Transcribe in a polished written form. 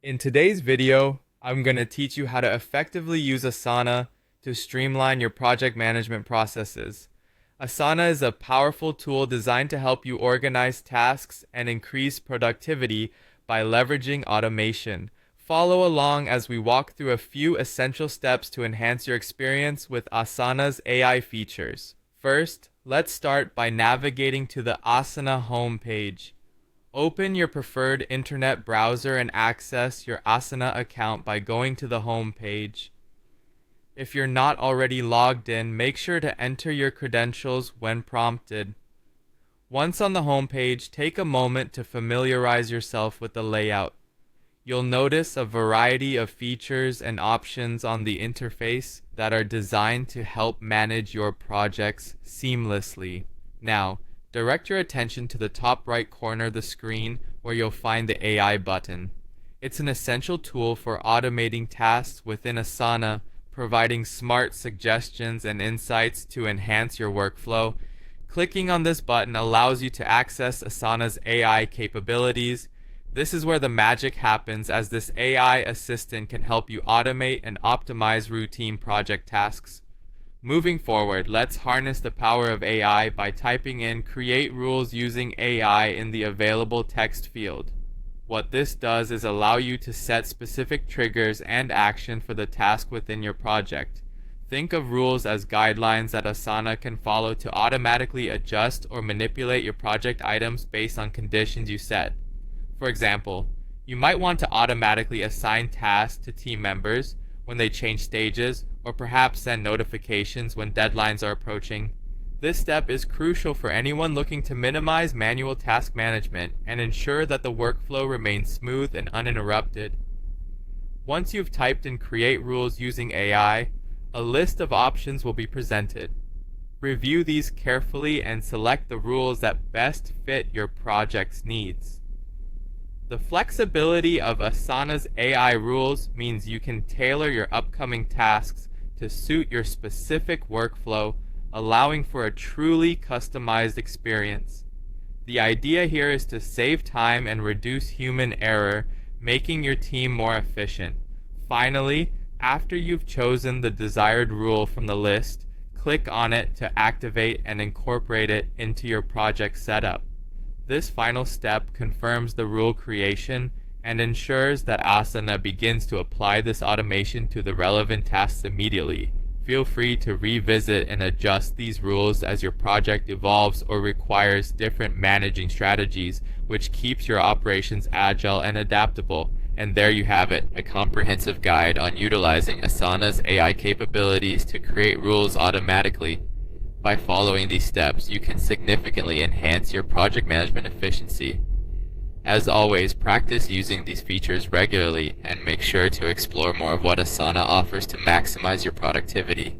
In today's video, I'm going to teach you how to effectively use Asana to streamline your project management processes. Asana is a powerful tool designed to help you organize tasks and increase productivity by leveraging automation. Follow along as we walk through a few essential steps to enhance your experience with Asana's AI features. First, let's start by navigating to the Asana homepage. Open your preferred internet browser and access your Asana account by going to the home page. If you're not already logged in, make sure to enter your credentials when prompted. Once on the home page, take a moment to familiarize yourself with the layout. You'll notice a variety of features and options on the interface that are designed to help manage your projects seamlessly. Now, direct your attention to the top right corner of the screen where you'll find the AI button. It's an essential tool for automating tasks within Asana, providing smart suggestions and insights to enhance your workflow. Clicking on this button allows you to access Asana's AI capabilities. This is where the magic happens, as this AI assistant can help you automate and optimize routine project tasks. Moving forward, let's harness the power of AI by typing in "Create rules using AI" in the available text field. What this does is allow you to set specific triggers and action for the task within your project. Think of rules as guidelines that Asana can follow to automatically adjust or manipulate your project items based on conditions you set. For example, you might want to automatically assign tasks to team members when they change stages, or perhaps send notifications when deadlines are approaching. This step is crucial for anyone looking to minimize manual task management and ensure that the workflow remains smooth and uninterrupted. Once you've typed in "Create rules using AI," a list of options will be presented. Review these carefully and select the rules that best fit your project's needs. The flexibility of Asana's AI rules means you can tailor your upcoming tasks to suit your specific workflow, allowing for a truly customized experience. The idea here is to save time and reduce human error, making your team more efficient. Finally, after you've chosen the desired rule from the list, click on it to activate and incorporate it into your project setup. This final step confirms the rule creation and ensures that Asana begins to apply this automation to the relevant tasks immediately. Feel free to revisit and adjust these rules as your project evolves or requires different managing strategies, which keeps your operations agile and adaptable. And there you have it, a comprehensive guide on utilizing Asana's AI capabilities to create rules automatically. By following these steps, you can significantly enhance your project management efficiency. As always, practice using these features regularly and make sure to explore more of what Asana offers to maximize your productivity.